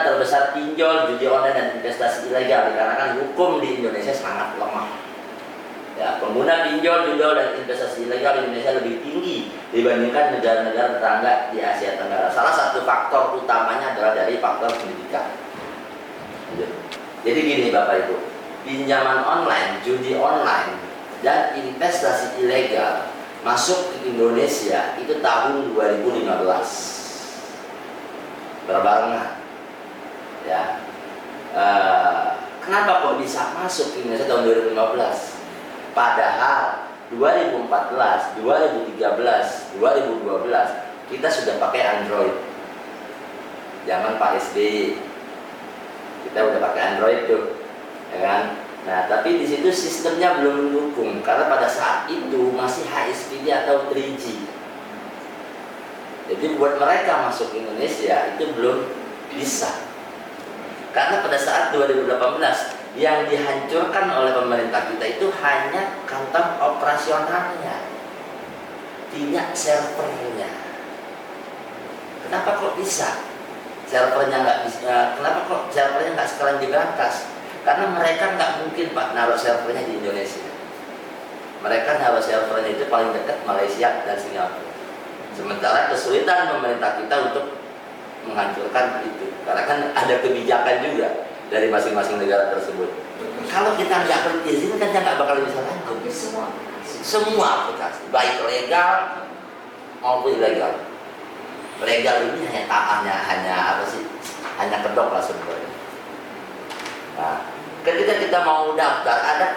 pengguna terbesar pinjol, judi online, dan investasi ilegal, dikarenakan hukum di Indonesia sangat lemah. Ya, pengguna pinjol, judi, dan investasi ilegal di Indonesia lebih tinggi dibandingkan negara-negara tetangga di Asia Tenggara. Salah satu faktor utamanya adalah dari faktor pendidikan. Jadi gini Bapak Ibu, pinjaman online, judi online, dan investasi ilegal masuk ke Indonesia itu tahun 2015 berbarengan. Ya, kenapa kok bisa masuk ke Indonesia tahun 2015? Padahal 2014, 2013, 2012 kita sudah pakai Android. Zaman Pak SBY kita udah pakai Android tuh, ya kan? Nah, tapi di situ sistemnya belum mendukung karena pada saat itu masih HSPD atau 3G. Jadi buat mereka masuk ke Indonesia itu belum bisa. Karena pada saat 2018 yang dihancurkan oleh pemerintah kita itu hanya kantong operasionalnya, tidak servernya. Kenapa kok bisa? Servernya nggak bisa. Kenapa kok servernya nggak sekalian diberantas? Karena mereka nggak mungkin Pak naruh servernya di Indonesia. Mereka naruh servernya itu paling dekat Malaysia dan Singapura. Sementara kesulitan pemerintah kita untuk menghancurkan itu, karena kan ada kebijakan juga dari masing-masing negara tersebut. Kalau kita nggak berizin kan nggak bakal bisa lanjut. Semua aplikasi, baik legal maupun ilegal. Legal ini hanya apa sih? Hanya kedok lah sebenarnya. Nah, ketika kita mau daftar, ada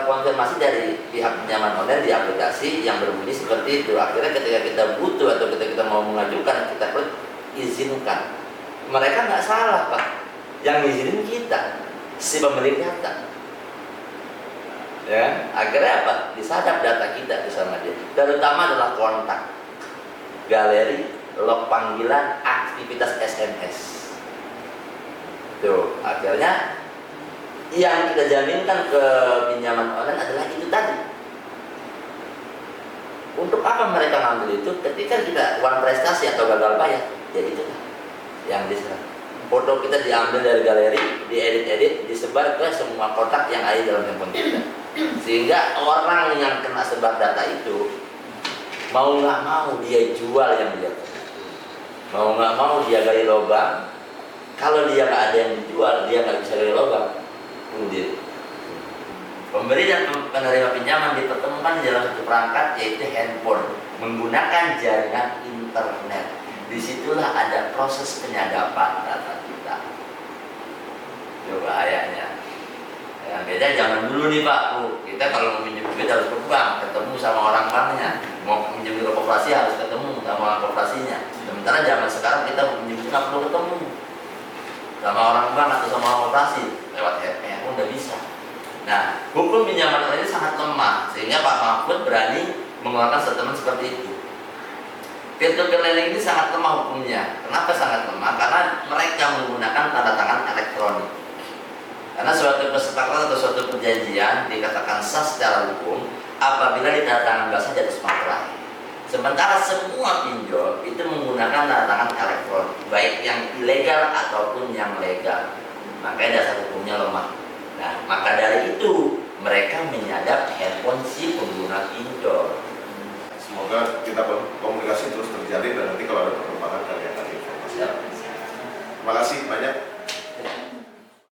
konfirmasi dari pihak pinjaman online di aplikasi yang berbunyi seperti itu. Akhirnya ketika kita butuh atau ketika kita mau mengajukan, kita perlu izinkan. Mereka nggak salah Pak, yang izinin kita, si pemilik data. Ya, akhirnya apa? Disadap data kita bersama dia. Terutama adalah kontak, galeri, log panggilan, aktivitas SMS. Tuh, akhirnya yang kita jaminkan ke pinjaman online adalah itu tadi. Untuk apa mereka ngambil itu? Ketika kita uang prestasi atau gagal bayar, ya itu yang diserang. Foto kita diambil dari galeri, diedit-edit, disebar ke semua kotak yang ada dalam handphone kita. Sehingga orang yang kena sebar data itu mau nggak mau dia jual yang dia punya. Mau nggak mau dia gali lubang. Kalau dia nggak ada yang dijual, dia nggak bisa gali lubang. Bunuh diri. Pemberi dan penerima pinjaman dipertemukan di dalam satu perangkat, yaitu handphone, menggunakan jaringan internet. Disitulah ada proses penyadapan data kita. Itu bahayanya. Yang beda zaman dulu nih Pak, kita kalau mau pinjam duit harus ke bank, ketemu sama orang banknya. Mau pinjam ke koperasi harus ketemu sama orang koperasinya. Sementara zaman sekarang kita mau pinjam duit nggak perlu ketemu sama orang bank atau sama orang koperasi, lewat handphone udah bisa. Nah, hukum pinjaman online ini sangat lemah sehingga Pak Mahfud berani mengeluarkan statement seperti itu. Peer-to-peer lending ini sangat lemah hukumnya. Kenapa sangat lemah? Karena mereka menggunakan tanda tangan elektronik. Karena suatu kesepakatan atau suatu perjanjian dikatakan sah secara hukum apabila ditandatangan basah di atas materai. Sementara semua pinjol itu menggunakan tanda tangan elektronik, baik yang ilegal ataupun yang legal. Makanya dasar hukumnya lemah. Nah, maka dari itu mereka menyadap handphone si